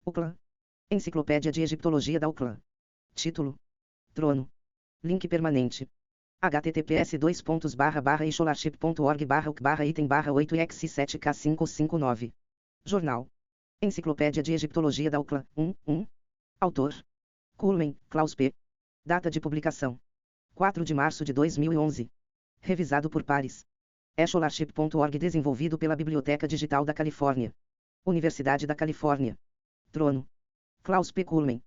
UCLA. Enciclopédia de Egiptologia da UCLA. Título: Trono. Link permanente. https://scholarship.org/item/8x7k559. Jornal. Enciclopédia de Egiptologia da UCLA. 1. Autor: Kuhlmann, Klaus P. Data de publicação: 4 de março de 2011. Revisado por pares. Scholarship.org, desenvolvido pela Biblioteca Digital da Califórnia. Universidade da Califórnia. Trono. Klaus P. Kuhlmann.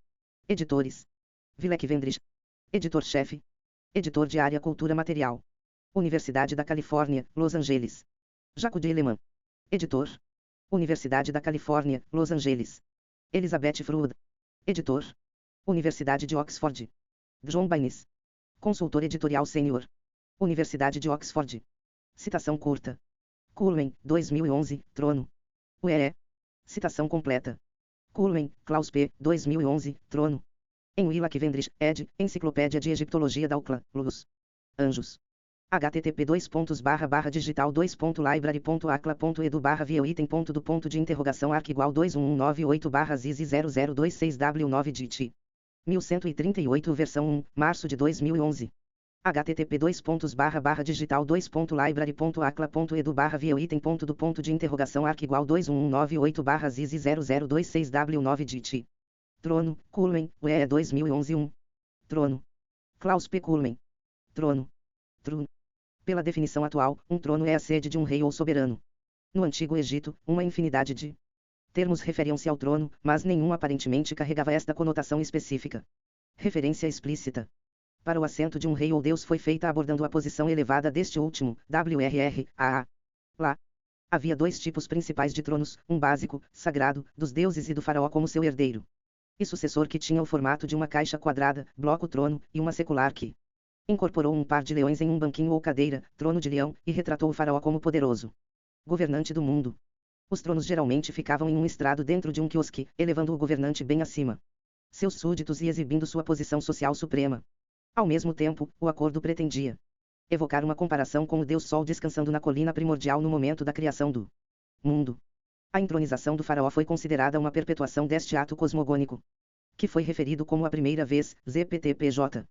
Editores: Villek Vendrich. Editor-chefe. Editor de área Cultura Material. Universidade da Califórnia, Los Angeles. Jaco de Eleman. Editor. Universidade da Califórnia, Los Angeles. Elizabeth Fruud. Editor. Universidade de Oxford. John Baines. Consultor editorial sênior. Universidade de Oxford. Citação curta. Kuhlmann, 2011, Trono. UEE. Citação completa. Kuhlmann, Klaus P. 2011, Trono. Em Villek Vendrich, ed. Enciclopédia de Egiptologia da UCLA, Los Anjos. http://digital2.library.acla.edu/view-item.do.de-interrogação-arc igual 21198/zizi0026w9dit. 1138 versão 1, março de 2011. http://digital2.library.acla.edu/view-item.do.de-interrogação-arc igual 21198/zizi0026w9dit. Trono, Kuhlmann, UEE 2011 1. Trono. Klaus P. Kuhlmann. Trono. Trono. Pela definição atual, um trono é a sede de um rei ou soberano. No Antigo Egito, uma infinidade de termos referiam-se ao trono, mas nenhum aparentemente carregava esta conotação específica. Referência explícita para o assento de um rei ou deus foi feita abordando a posição elevada deste último, WRR-AA. Lá havia dois tipos principais de tronos, um básico, sagrado, dos deuses e do faraó como seu herdeiro e sucessor, que tinha o formato de uma caixa quadrada, bloco-trono, e uma secular que incorporou um par de leões em um banquinho ou cadeira, trono de leão, e retratou o faraó como poderoso governante do mundo. Os tronos geralmente ficavam em um estrado dentro de um quiosque, elevando o governante bem acima seus súditos e exibindo sua posição social suprema. Ao mesmo tempo, o acordo pretendia evocar uma comparação com o Deus Sol descansando na colina primordial no momento da criação do mundo. A entronização do faraó foi considerada uma perpetuação deste ato cosmogônico, que foi referido como a primeira vez, ZPTPJ.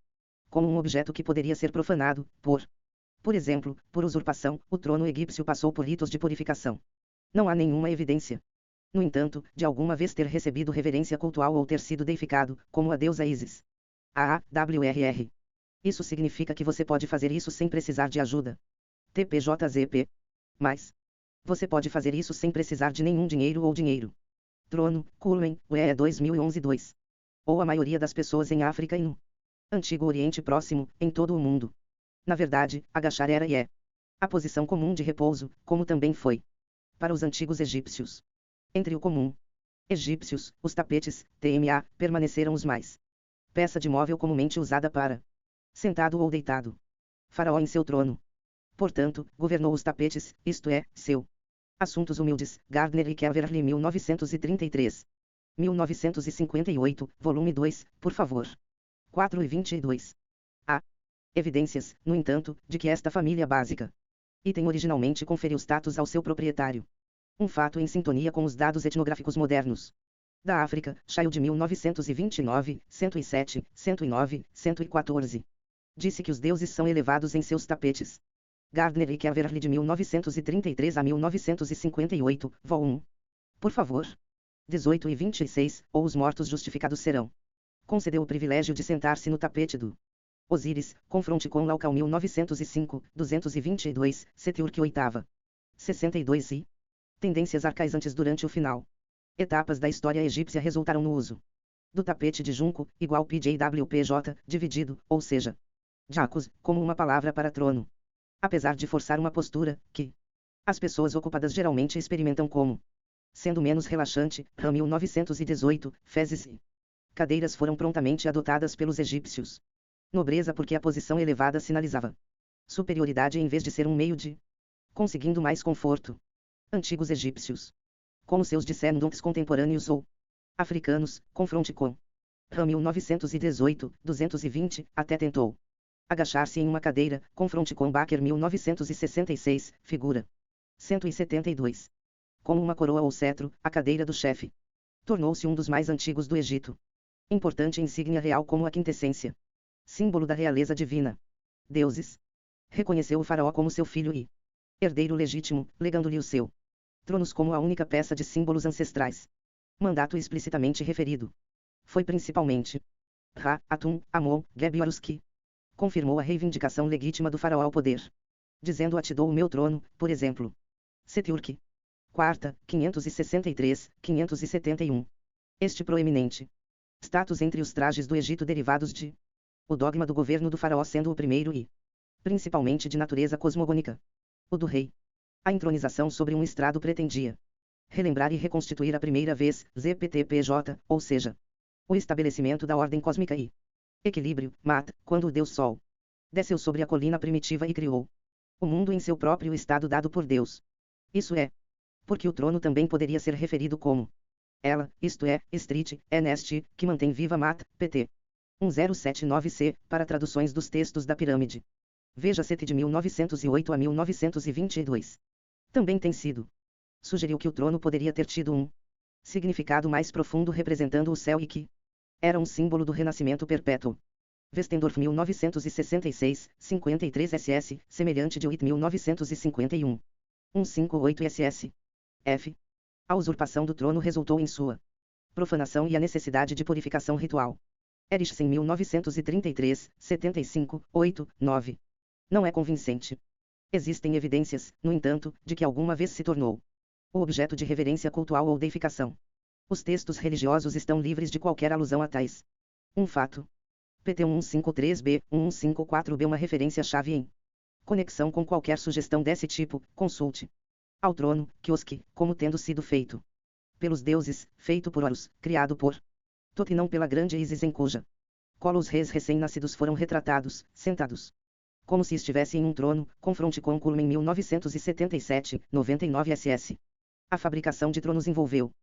Como um objeto que poderia ser profanado, por exemplo, por usurpação, o trono egípcio passou por ritos de purificação. Não há nenhuma evidência, no entanto, de alguma vez ter recebido reverência cultual ou ter sido deificado, como a deusa Isis. AAWRR. Isso significa que você pode fazer isso sem precisar de ajuda. TPJZP. Mas você pode fazer isso sem precisar de nenhum dinheiro ou dinheiro. Trono, Kuhlmann, UEE 2011 2. Ou a maioria das pessoas em África e no Antigo Oriente Próximo, em todo o mundo. Na verdade, agachar era e é a posição comum de repouso, como também foi para os antigos egípcios. Entre o comum egípcios, os tapetes, TMA, permaneceram os mais peça de móvel comumente usada para sentado ou deitado. Faraó em seu trono, portanto, governou os tapetes, isto é, seu Assuntos Humildes, Gardner e Calverley 1933. 1958, volume 2, por favor. 4 e 22. Há evidências, no entanto, de que esta família básica item originalmente conferiu status ao seu proprietário. Um fato em sintonia com os dados etnográficos modernos da África, Child 1929, 107, 109, 114. Disse que os deuses são elevados em seus tapetes. Gardner e Calverley de 1933 a 1958, vol. 1. Por favor. 18 e 26, ou os mortos justificados serão. Concedeu o privilégio de sentar-se no tapete do Osíris, confronte com Laucal 1905, 222, Setiurque 8ª. 62 e tendências arcaizantes durante o final. Etapas da história egípcia resultaram no uso do tapete de junco, igual PJWPJ, dividido, ou seja, jacos, como uma palavra para trono. Apesar de forçar uma postura, que as pessoas ocupadas geralmente experimentam como sendo menos relaxante, RAM 1918, fezes e cadeiras foram prontamente adotadas pelos egípcios. Nobreza, porque a posição elevada sinalizava superioridade em vez de ser um meio de conseguindo mais conforto. Antigos egípcios, como seus descendentes contemporâneos ou africanos, confronte com RAM 1918, 220, até tentou agachar-se em uma cadeira, confronte com Baker 1966, figura 172. Como uma coroa ou cetro, a cadeira do chefe Tornou-se um dos mais antigos do Egito. Importante insígnia real como a quintessência. Símbolo da realeza divina. Deuses. Reconheceu o faraó como seu filho e herdeiro legítimo, legando-lhe o seu tronos como a única peça de símbolos ancestrais. Mandato explicitamente referido. Foi principalmente Ra-Atum, Amon, Gebiorus que confirmou a reivindicação legítima do faraó ao poder. Dizendo: te dou o meu trono, por exemplo. Setiurque. Quarta, 563, 571. Este proeminente status entre os trajes do Egito derivados de o dogma do governo do faraó sendo o primeiro e principalmente de natureza cosmogônica. O do rei. A entronização sobre um estrado pretendia relembrar e reconstituir a primeira vez, ZPTPJ, ou seja, o estabelecimento da ordem cósmica e equilíbrio, quando o Deus Sol desceu sobre a colina primitiva e criou o mundo em seu próprio estado dado por Deus. Isso é, porque o trono também poderia ser referido como ela, isto é, Street, neste, que mantém viva pt. 1079c, para traduções dos textos da pirâmide. Veja CT de 1908 a 1922. Também tem sido. Sugeriu que o trono poderia ter tido um significado mais profundo representando o céu e que era um símbolo do renascimento perpétuo. Westendorf 1966, 53 SS, semelhante de Witt 1951. 158 SS. F. A usurpação do trono resultou em sua profanação e a necessidade de purificação ritual. Erichsen 1933, 75, 8, 9. Não é convincente. Existem evidências, no entanto, de que alguma vez se tornou o objeto de reverência cultual ou deificação. Os textos religiosos estão livres de qualquer alusão a tais um fato. PT 1153b, 1154b. Uma referência-chave em conexão com qualquer sugestão desse tipo, consulte ao trono, que, como tendo sido feito pelos deuses, feito por Horus, criado por Tot e não pela grande Isis em cuja colo os reis recém-nascidos foram retratados, sentados como se estivesse em um trono, confronte com Cullman 1977, 99 SS. A fabricação de tronos envolveu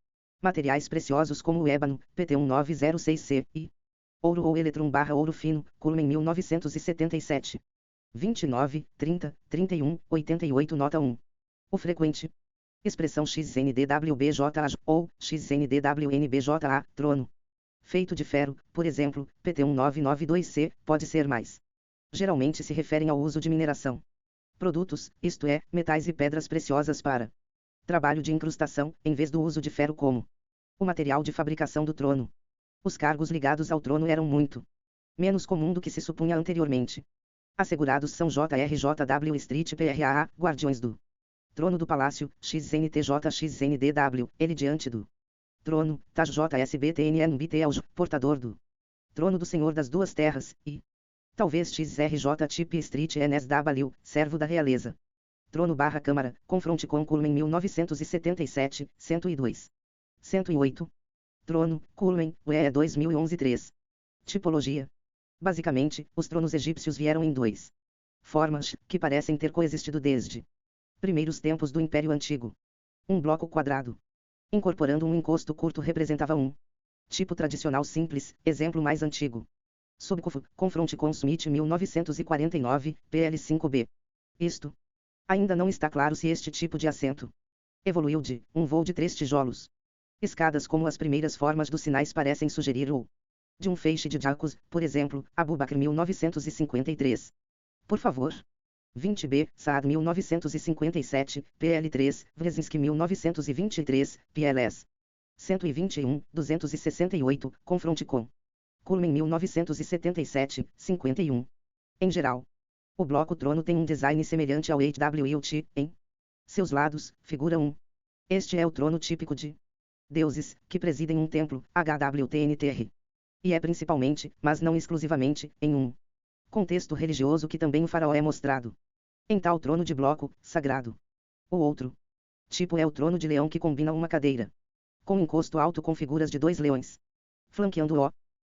materiais preciosos como o ébano, PT 1906C, e ouro ou eletrum/ouro fino, Cullman 1977. 29, 30, 31, 88. Nota 1. O frequente expressão XNDWBJA ou XNDWNBJA, trono feito de ferro, por exemplo, PT 1992C, pode ser mais. Geralmente se referem ao uso de mineração. Produtos, isto é, metais e pedras preciosas para trabalho de incrustação, em vez do uso de ferro como o material de fabricação do trono. Os cargos ligados ao trono eram muito menos comum do que se supunha anteriormente. Assegurados são JRJW Street PRAA, guardiões do trono do palácio, XNTJ XNDW, ele diante do trono, Taj JSBTNNBTLJ, portador do trono do Senhor das Duas Terras, e talvez XRJ Tip Street NSW, servo da realeza. Trono/Câmara, confronte com Cullman 1977, 102. 108. Trono, Cullman, UE 2011-3. Tipologia. Basicamente, os tronos egípcios vieram em duas formas, que parecem ter coexistido desde primeiros tempos do Império Antigo. Um bloco quadrado, incorporando um encosto curto, representava um tipo tradicional simples, exemplo mais antigo. Subcof, confronte com Smith 1949, PL5B. Isto ainda não está claro se este tipo de assento evoluiu de um voo de 3 tijolos. Escadas como as primeiras formas dos sinais parecem sugerir ou de um feixe de jacos, por exemplo, Abu Bakr 1953. Por favor. 20b, Saad 1957, PL3, Wrezinski 1923, PLS. 121, 268, confronte com Cullman 1977, 51. Em geral, o bloco trono tem um design semelhante ao HWT, em seus lados, figura 1. Este é o trono típico de deuses, que presidem um templo, HWTNTR. E é principalmente, mas não exclusivamente, em um contexto religioso que também o faraó é mostrado em tal trono de bloco, sagrado. O outro tipo é o trono de leão, que combina uma cadeira com encosto alto com figuras de 2 leões flanqueando-o.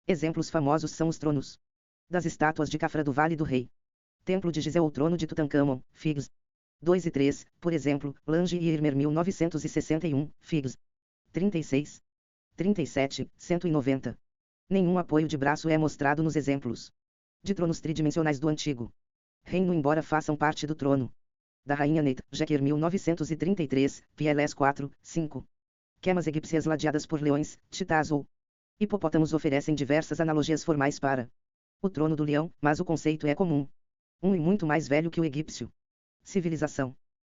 Exemplos famosos são os tronos das estátuas de Khafra do Vale do Rei, Templo de Gizé ou Trono de Tutankhamon, Figs. 2 e 3, por exemplo, Lange e Irmer 1961, Figs. 36. 37, 190. Nenhum apoio de braço é mostrado nos exemplos de tronos tridimensionais do antigo reino, embora façam parte do trono da rainha Neit, Jekyll 1933, PLS 4, 5. Quemas egípcias ladeadas por leões, titãs ou hipopótamos oferecem diversas analogias formais para o trono do leão, mas o conceito é comum. E muito mais velho que o egípcio. Civilização.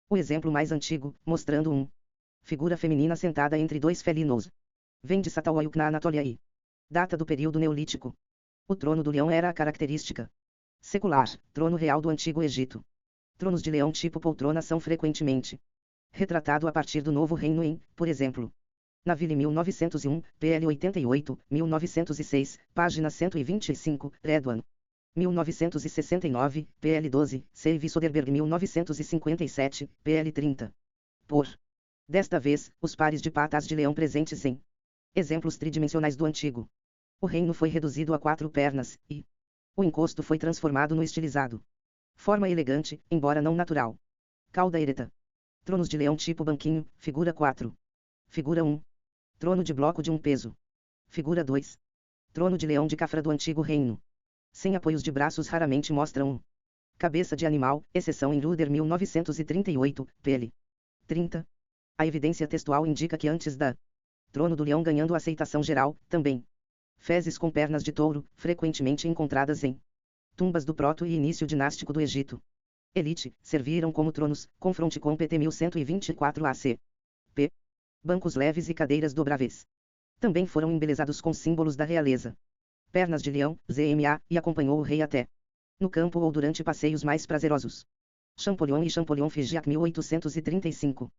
O exemplo mais antigo, mostrando figura feminina sentada entre dois felinos. Vem de Çatalhöyük na Anatólia e data do período neolítico. O trono do leão era a característica secular, trono real do Antigo Egito. Tronos de leão tipo poltrona são frequentemente retratado a partir do Novo Reino em, por exemplo, Naville 1901, PL 88, 1906, página 125, Redwan. 1969, PL 12, Seive Soderbergh 1957, PL 30. Desta vez, os pares de patas de leão presentes em exemplos tridimensionais do antigo. O reino foi reduzido a 4 pernas, e o encosto foi transformado no estilizado. Forma elegante, embora não natural. Cauda ereta. Tronos de leão tipo banquinho, figura 4. Figura 1. Trono de bloco de 1 peso. Figura 2. Trono de leão de Cafra do Antigo Reino. Sem apoios de braços raramente mostram cabeça de animal, exceção em Ruder 1938, pl. 30. A evidência textual indica que antes da trono do leão ganhando aceitação geral, também fezes com pernas de touro, frequentemente encontradas em tumbas do proto e início dinástico do Egito. Elite, serviram como tronos, confronte com PT 1124 AC. P. Bancos leves e cadeiras dobráveis. Também foram embelezados com símbolos da realeza. Pernas de leão, ZMA, e acompanhou o rei até no campo ou durante passeios mais prazerosos. Champollion e Champollion Figeac 1835.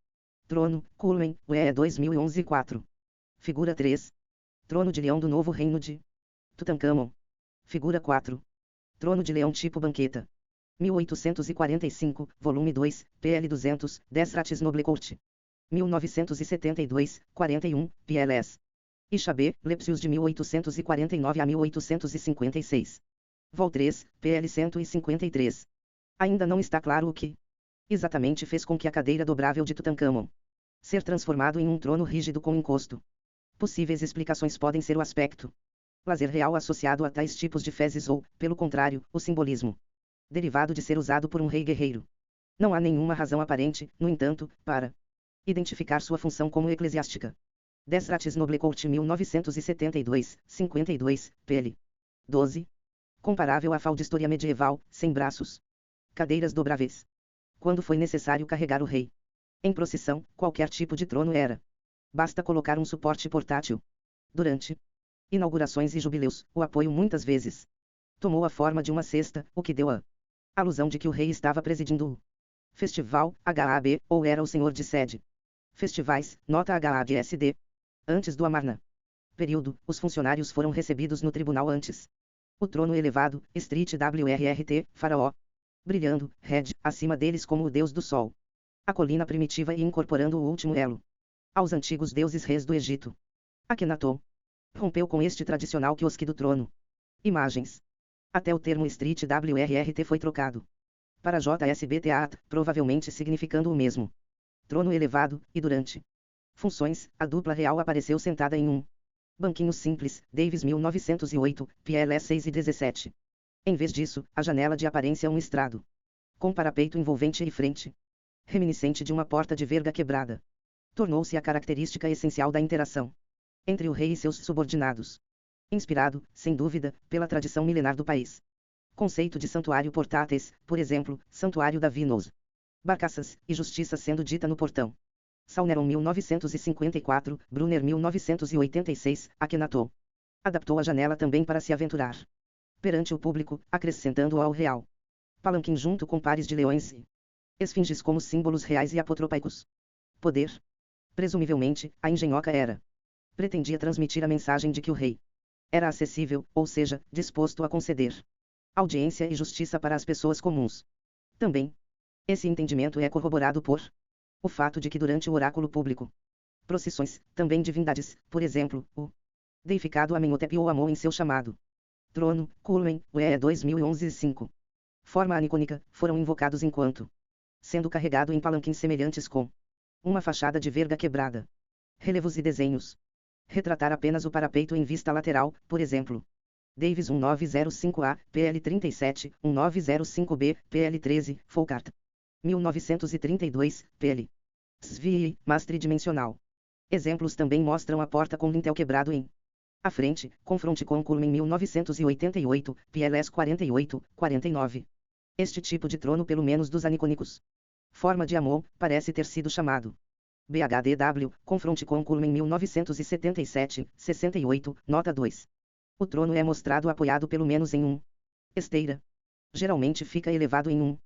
Trono, Culmen, UE 2011-4. Figura 3. Trono de leão do Novo Reino de Tutancâmon. Figura 4. Trono de leão tipo banqueta. 1845, volume 2, PL 200, Desratis Noble Court. 1972, 41, PLS. Ixabê, Lepsius de 1849 a 1856. Vol 3, PL 153. Ainda não está claro o que exatamente fez com que a cadeira dobrável de Tutancâmon ser transformado em um trono rígido com encosto. Possíveis explicações podem ser o aspecto lazer real associado a tais tipos de fezes ou, pelo contrário, o simbolismo derivado de ser usado por um rei guerreiro. Não há nenhuma razão aparente, no entanto, para identificar sua função como eclesiástica. Desratis Noble Court 1972, 52, pl. 12. Comparável à faldistoria medieval, sem braços. Cadeiras dobráveis. Quando foi necessário carregar o rei em procissão, qualquer tipo de trono era. Basta colocar um suporte portátil. Durante inaugurações e jubileus, o apoio muitas vezes tomou a forma de uma cesta, o que deu a alusão de que o rei estava presidindo o festival, HAB, ou era o senhor de sede. Festivais, nota HABSD. Antes do Amarna período, os funcionários foram recebidos no tribunal antes. O trono elevado, Street WRRT, faraó. Brilhando, Red, acima deles como o deus do sol. A colina primitiva e incorporando o último elo aos antigos deuses reis do Egito. Akhenaton rompeu com este tradicional quiosque do trono. Imagens. Até o termo Street WRRT foi trocado para JSBTAT, provavelmente significando o mesmo. Trono elevado, e durante funções, a dupla real apareceu sentada em um banquinho simples, Davis 1908, PLS 6 e 17. Em vez disso, a janela de aparência um estrado com parapeito envolvente e frente reminiscente de uma porta de verga quebrada. Tornou-se a característica essencial da interação entre o rei e seus subordinados. Inspirado, sem dúvida, pela tradição milenar do país. Conceito de santuário portáteis, por exemplo, Santuário da Vinos. Barcaças, e justiça sendo dita no portão. Salneron 1954, Brunner 1986, Akhenaton adaptou a janela também para se aventurar perante o público, acrescentando ao real palanquim junto com pares de leões e esfinges como símbolos reais e apotropaicos. Poder. Presumivelmente, a engenhoca era pretendia transmitir a mensagem de que o rei era acessível, ou seja, disposto a conceder audiência e justiça para as pessoas comuns. Também, esse entendimento é corroborado por o fato de que durante o oráculo público, procissões, também divindades, por exemplo, o deificado Amenhotep ou Amon em seu chamado trono, Culmen, UE 2011-5. Forma anicônica, foram invocados enquanto sendo carregado em palanquins semelhantes com uma fachada de verga quebrada. Relevos e desenhos. Retratar apenas o parapeito em vista lateral, por exemplo. Davis 1905A, PL 37, 1905B, PL 13, Folcart. 1932, PL. SVI, mas tridimensional. Exemplos também mostram a porta com lintel quebrado em à frente, confronte com Coleman 1988, PLS 48, 49. Este tipo de trono pelo menos dos anicônicos. Forma de Amon, parece ter sido chamado. BHDW, confronte com Coleman 1977, 68, nota 2. O trono é mostrado apoiado pelo menos em um esteira. Geralmente fica elevado em um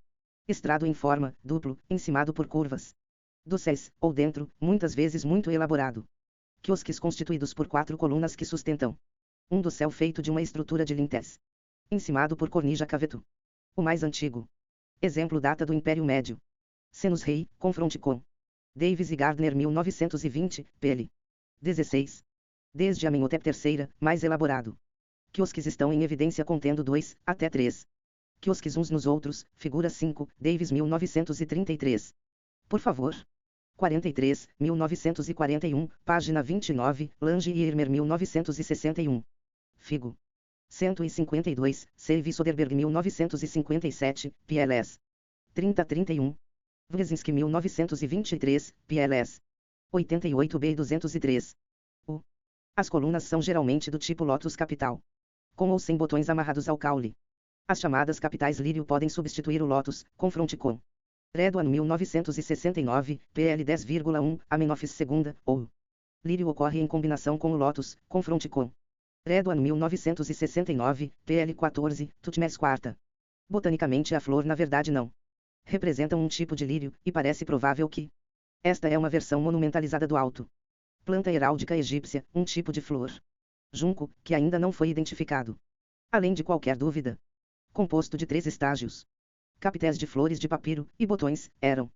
estrado em forma, duplo, encimado por curvas. Dosséis, ou dentro, muitas vezes muito elaborado. Quiosques constituídos por 4 colunas que sustentam um dossel feito de uma estrutura de lintéis, encimado por cornija caveto. O mais antigo exemplo data do Império Médio. Senus Rei, confronte com Davis e Gardner 1920, pl. 16. Desde Amenhotep III, mais elaborado. Quiosques estão em evidência contendo 2, até 3 quiosques uns nos outros, figura 5, Davis 1933. Por favor. 43, 1941, página 29, Lange e Irmer 1961. Figo. 152, Seive Soderbergh 1957, PLS. 3031. Wresinski 1923, PLS. 88B 203. As colunas são geralmente do tipo Lotus capital, com ou sem botões amarrados ao caule. As chamadas capitais lírio podem substituir o Lotus, confronte com Redoan 1969, PL 10,1, Amenófis segunda, ou lírio ocorre em combinação com o Lotus, confronte com Redoan 1969, PL 14, Tutmés quarta. Botanicamente a flor na verdade não representa um tipo de lírio, e parece provável que esta é uma versão monumentalizada do alto. Planta heráldica egípcia, um tipo de flor. Junco, que ainda não foi identificado. Além de qualquer dúvida. Composto de 3 estágios. Capitéis de flores de papiro, e botões, eram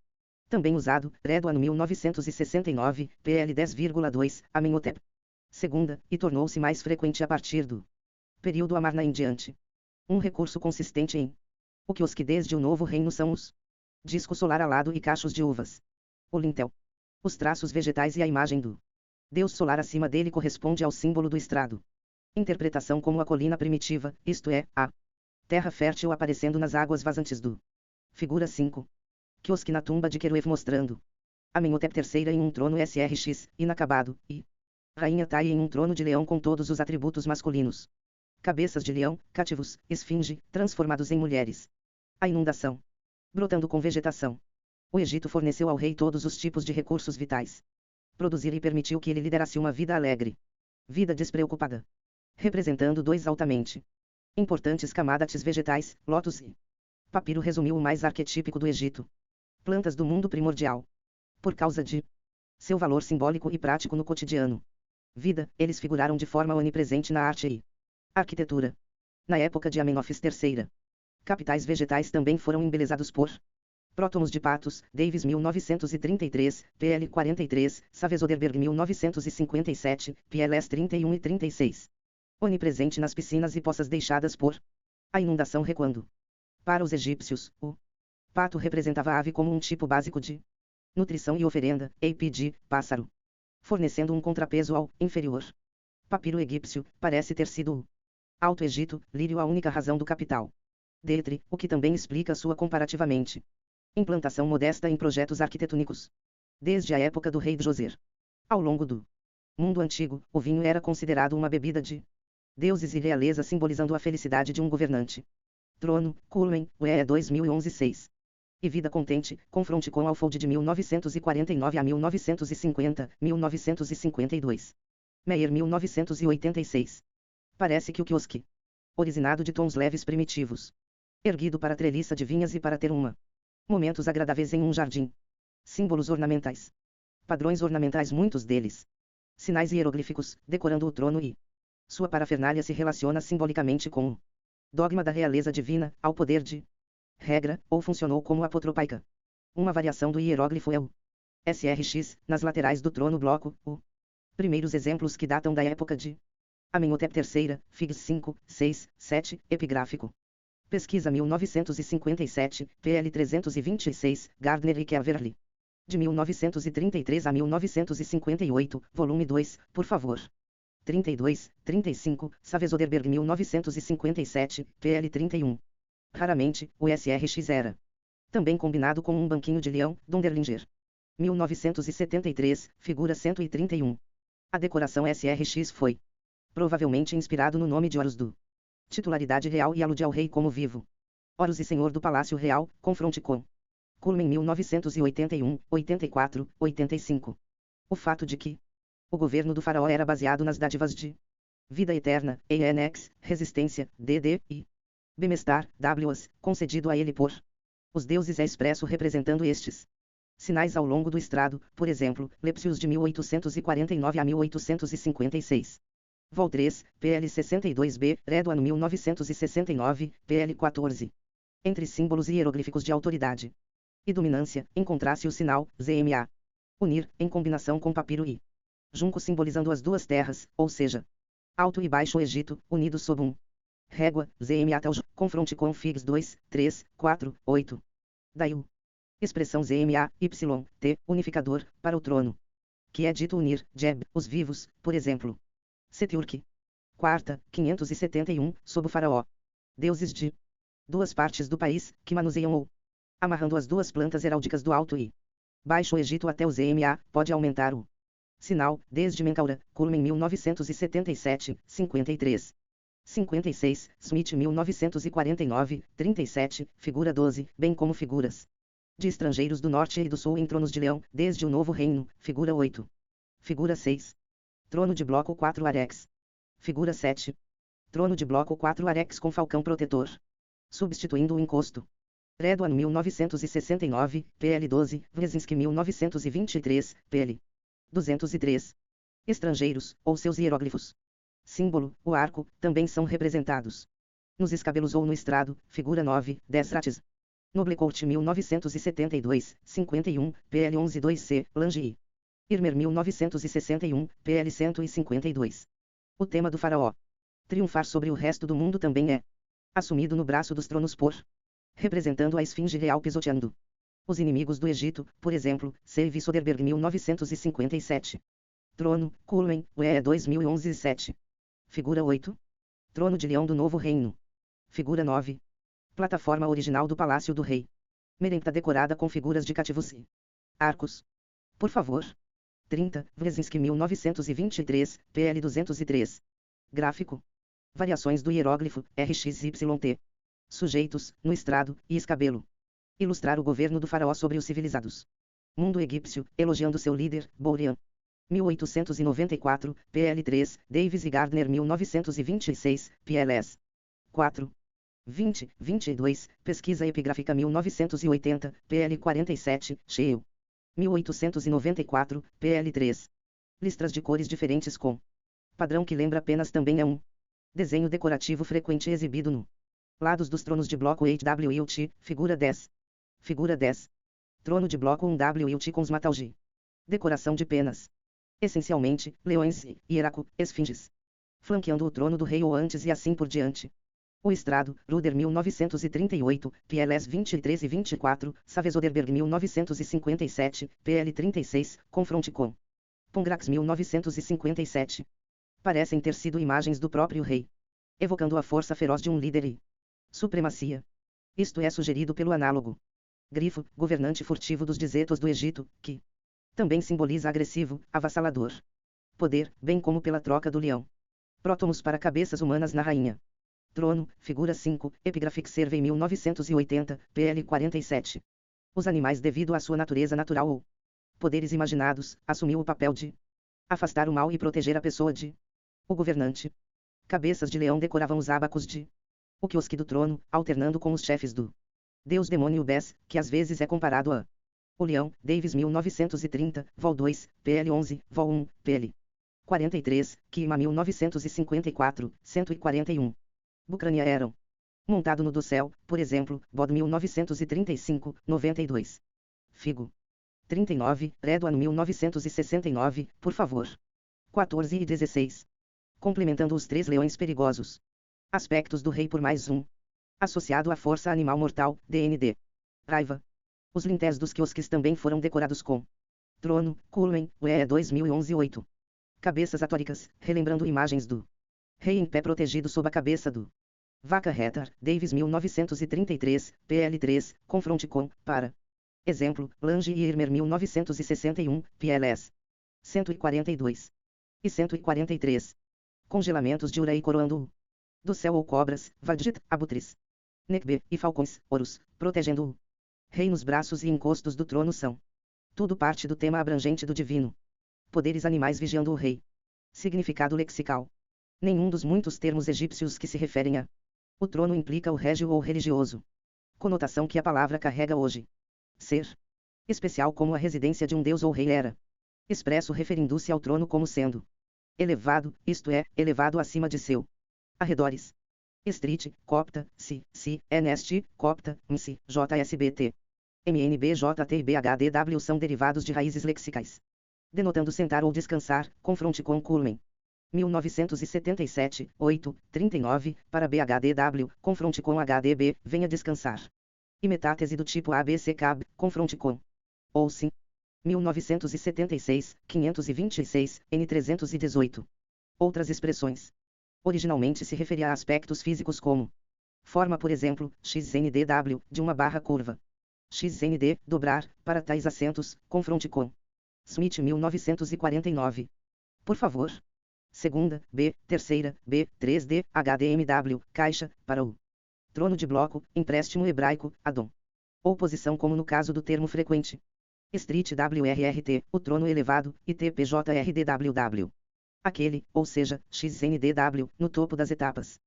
também usado, Redoan 1969, PL 10,2, Amenhotep segunda, e tornou-se mais frequente a partir do período Amarna em diante. Um recurso consistente em o quiosque desde o Novo Reino são os disco solar alado e cachos de uvas. O lintel. Os traços vegetais e a imagem do Deus solar acima dele corresponde ao símbolo do estrado. Interpretação como a colina primitiva, isto é, a terra fértil aparecendo nas águas vazantes do figura 5. Quiosque na tumba de Queruef mostrando Amenhotep III em um trono SRX, inacabado, e Rainha Tai em um trono de leão com todos os atributos masculinos. Cabeças de leão, cativos, esfinge, transformados em mulheres. A inundação. Brotando com vegetação. O Egito forneceu ao rei todos os tipos de recursos vitais. Produzir e permitiu que ele liderasse uma vida alegre. Vida despreocupada. Representando 2 altamente importantes camadas vegetais, lótus e papiro resumiu o mais arquetípico do Egito. Plantas do mundo primordial. Por causa de seu valor simbólico e prático no cotidiano. Vida, eles figuraram de forma onipresente na arte e arquitetura. Na época de Amenófis III. Capitais vegetais também foram embelezados por prótomos de patos, Davis 1933, PL 43, Savage Soderbergh 1957, PLS 31 e 36. Onipresente nas piscinas e poças deixadas por a inundação recuando. Para os egípcios, o pato representava a ave como um tipo básico de nutrição e oferenda, APD, pássaro, fornecendo um contrapeso ao inferior. Papiro egípcio, parece ter sido o Alto Egito, lírio a única razão do capital. Detri, o que também explica sua comparativamente implantação modesta em projetos arquitetônicos. Desde a época do rei Djoser. Ao longo do mundo antigo, o vinho era considerado uma bebida de deuses e realeza simbolizando a felicidade de um governante. Trono, Coleman, UE 2011-6. E Vida Contente, confronte com Alfold de 1949 a 1950, 1952. Meyer 1986. Parece que o quiosque, originado de tons leves primitivos, erguido para treliça de vinhas e para ter momentos agradáveis em um jardim. Símbolos ornamentais. Padrões ornamentais, muitos deles sinais hieroglíficos, decorando o trono e sua parafernália se relaciona simbolicamente com o dogma da realeza divina, ao poder de regra, ou funcionou como apotropaica. Uma variação do hieróglifo é o SRX, nas laterais do trono bloco, o primeiros exemplos que datam da época de Amenhotep III, Figs 5, 6, 7, epigráfico. Pesquisa 1957, PL 326, Gardner e Keverly. De 1933 a 1958, volume 2, por favor. 32, 35, Savage Soderbergh 1957, PL 31. Raramente, o SRX era também combinado com um banquinho de leão, Dunderlinger. 1973, figura 131. A decoração SRX foi provavelmente inspirado no nome de Horus do titularidade real e alude ao rei como vivo. Horus e senhor do Palácio Real, confronte com Culmen 1981, 84, 85. O fato de que o governo do faraó era baseado nas dádivas de vida eterna, ENX, resistência, DD, e bem-estar, WS, concedido a ele por os deuses é expresso representando estes sinais ao longo do estrado, por exemplo, Lepsius de 1849 a 1856. Vol 3, PL 62B, Redo ano 1969, PL 14. Entre símbolos e hieroglíficos de autoridade e dominância, encontrasse o sinal, ZMA. Unir, em combinação com papiro e junco simbolizando as duas terras, ou seja, Alto e Baixo Egito, unidos sob um régua, ZMA Talj, confronte com Figs 2, 3, 4, 8. Daí o expressão ZMA, Y, T, unificador, para o trono. Que é dito unir, Jeb, os vivos, por exemplo. Setiurque. Quarta, 571, sob o faraó. Deuses de duas partes do país, que manuseiam ou amarrando as duas plantas heráldicas do Alto e Baixo Egito até o ZMA, pode aumentar o sinal, desde Menkaura, Culmen 1977, 53. 56, Smith 1949, 37, figura 12, bem como figuras de estrangeiros do norte e do sul em tronos de leão, desde o Novo Reino, figura 8. Figura 6. Trono de bloco 4 Arex. Figura 7. Trono de bloco 4 Arex com falcão protetor. Substituindo o encosto. Redo ano 1969, PL 12, Wrezinski 1923, PL 203. Estrangeiros, ou seus hieróglifos. Símbolo, o arco, também são representados nos escabelos ou no estrado, figura 9, 10 rates. Noblecourt 1972, 51, PL 11-2C, Lange. Irmer 1961, PL 152. O tema do faraó triunfar sobre o resto do mundo também é assumido no braço dos tronos por representando a esfinge real pisoteando os inimigos do Egito, por exemplo, Seivi Soderbergh 1957. Trono, Culmen, UE 2011-7. Figura 8. Trono de Leão do Novo Reino. Figura 9. Plataforma original do Palácio do Rei. Merempta decorada com figuras de cativos e arcos. Por favor. 30, Wrezinski 1923, PL 203. Gráfico. Variações do hieróglifo, RXYT. Sujeitos, no estrado, e escabelo. Ilustrar o governo do faraó sobre os civilizados. Mundo egípcio, elogiando seu líder, Bourian. 1894, PL 3, Davis e Gardner 1926, PLS. 4. 20, 22, Pesquisa Epigráfica 1980, PL 47, Sheu. 1894, PL 3. Listras de cores diferentes com padrão que lembra apenas também é um desenho decorativo frequente exibido no lados dos tronos de bloco HWT, figura 10. Figura 10. Trono de bloco 1WT com esmatalgi. Decoração de penas. Essencialmente, leões e hieraco, esfinges. Flanqueando o trono do rei ou antes e assim por diante. O estrado, Ruder 1938, PLS 23 e 24, Savez Oderberg 1957, PL 36, confronte com Pongrax 1957. Parecem ter sido imagens do próprio rei, evocando a força feroz de um líder e supremacia. Isto é sugerido pelo análogo grifo, governante furtivo dos Dzetos do Egito, que também simboliza agressivo, avassalador poder, bem como pela troca do leão prótomos para cabeças humanas na rainha. Trono, figura 5, Epigraphic Survey 1980, PL 47. Os animais devido à sua natureza natural ou poderes imaginados, assumiu o papel de afastar o mal e proteger a pessoa de o governante. Cabeças de leão decoravam os ábacos de o quiosque do trono, alternando com os chefes do deus demônio Bes, que às vezes é comparado a o leão, Davis 1930, Vol 2, PL 11, Vol 1, PL 43, Kima 1954, 141. Bucrânia eram montado no do céu, por exemplo, Bod 1935, 92. Figo 39, Redo ano 1969, por favor. 14 e 16. Complementando os três leões perigosos. Aspectos do rei por mais um. Associado à força animal mortal, DND. Raiva. Os linténs dos quiosques também foram decorados com trono, Culmen, UE 2011-8. Cabeças atóricas, relembrando imagens do rei em pé protegido sob a cabeça do vaca Retar, Davis 1933, PL3, confronte com, para Exemplo, Lange e Irmer 1961, PLS 142 e 143. Congelamentos de Ura e coroando-o. Do céu ou cobras, Vadjit, abutres. Necbe, e falcões, ouros, protegendo-o. Rei nos braços e encostos do trono são. Tudo parte do tema abrangente do divino. Poderes animais vigiando o rei. Significado lexical. Nenhum dos muitos termos egípcios que se referem a o trono implica o régio ou religioso. Conotação que a palavra carrega hoje. Ser. Especial como a residência de um deus ou rei era. Expresso referindo-se ao trono como sendo elevado, isto é, elevado acima de seu arredores. Street, copta, si, nst, copta, msi, jsbt. MNBJT e BHDW são derivados de raízes lexicais. Denotando sentar ou descansar, confronte com culmen. 1977, 8, 39, para BHDW, confronte com HDB, venha descansar. E metátese do tipo ABCCAB, confronte com. Ou sim. 1976, 526, N318. Outras expressões. Originalmente se referia a aspectos físicos como forma, por exemplo, XNDW, de uma barra curva. XND, dobrar, para tais assentos, confronte com. Smith 1949. Por favor. Segunda, B, terceira, B, 3D, HDMW, caixa, para o trono de bloco, empréstimo hebraico, Adon. Ou posição como no caso do termo frequente. Street WRRT, o trono elevado, e TPJRDWW. Aquele, ou seja, XNDW, no topo das etapas.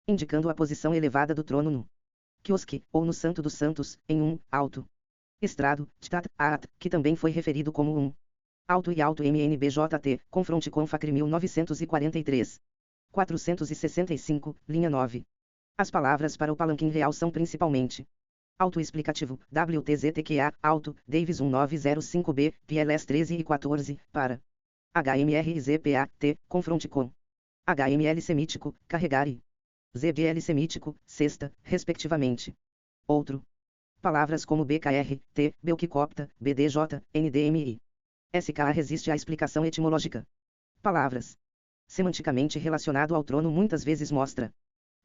Indicando a posição elevada do trono no quiosque, ou no Santo dos Santos, em um, alto. Estrado, Ttat, At, que também foi referido como um alto e alto MNBJT, confronte com Facre 1943. 465, linha 9. As palavras para o palanquim real são principalmente autoexplicativo, WTZTQA, alto, Davis 1905B, PLS 13 e 14, para HMRZPA, T, confronte com HML semítico, carregar e ZBL semítico, sexta, respectivamente. Outro. Palavras como BKR, T, Belquicopta, BDJ, NDMI. SKA resiste à explicação etimológica. Palavras. Semanticamente relacionado ao trono muitas vezes mostra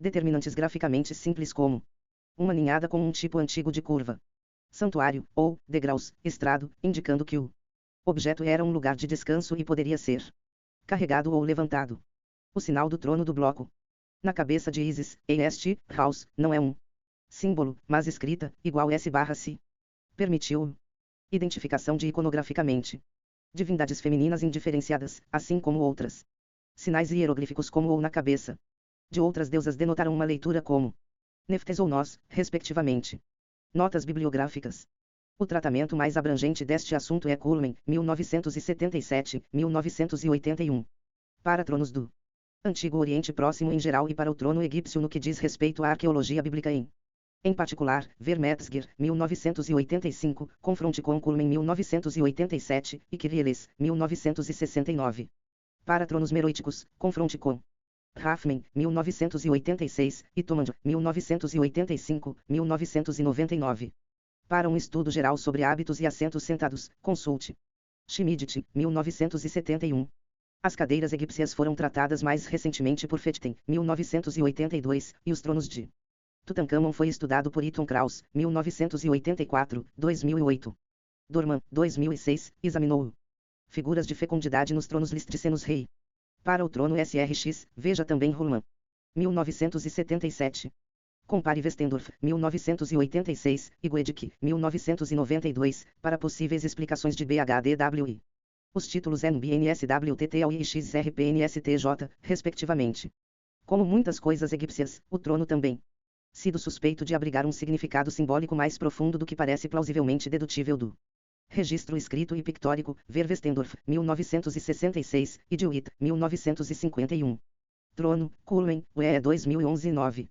determinantes graficamente simples como uma ninhada com um tipo antigo de curva. Santuário, ou, degraus, estrado, indicando que o objeto era um lugar de descanso e poderia ser carregado ou levantado. O sinal do trono do bloco. Na cabeça de Isis, EST, House, não é um símbolo, mas escrita, igual S/C. Permitiu identificação de iconograficamente divindades femininas indiferenciadas, assim como outras sinais hieroglíficos como ou na cabeça de outras deusas denotaram uma leitura como Neftes ou Nós, respectivamente. Notas bibliográficas. O tratamento mais abrangente deste assunto é Cullman, 1977, 1981. Para tronos do Antigo Oriente Próximo em geral e para o trono egípcio no que diz respeito à arqueologia bíblica em particular, ver Metzger, 1985, confronte com Cullman 1987, e Kirieles, 1969. Para tronos meroíticos, confronte com Raffman, 1986, e Tomand, 1985, 1999. Para um estudo geral sobre hábitos e assentos sentados, consulte Schmidt, 1971. As cadeiras egípcias foram tratadas mais recentemente por Fetten, 1982, e os tronos de Tutankhamon foi estudado por Eaton Krauss, 1984, 2008. Dorman, 2006, examinou figuras de fecundidade nos tronos listricenos rei. Para o trono SRX, veja também Ruhlmann. 1977. Compare Westendorf, 1986, e Guedic, 1992, para possíveis explicações de BHDWI. Os títulos NBNSWTTL e XRPNSTJ, respectivamente. Como muitas coisas egípcias, o trono também sido suspeito de abrigar um significado simbólico mais profundo do que parece plausivelmente dedutível do registro escrito e pictórico, ver Westendorf, 1966, e DeWitt, 1951. Trono, Cullman, UE 2011-9.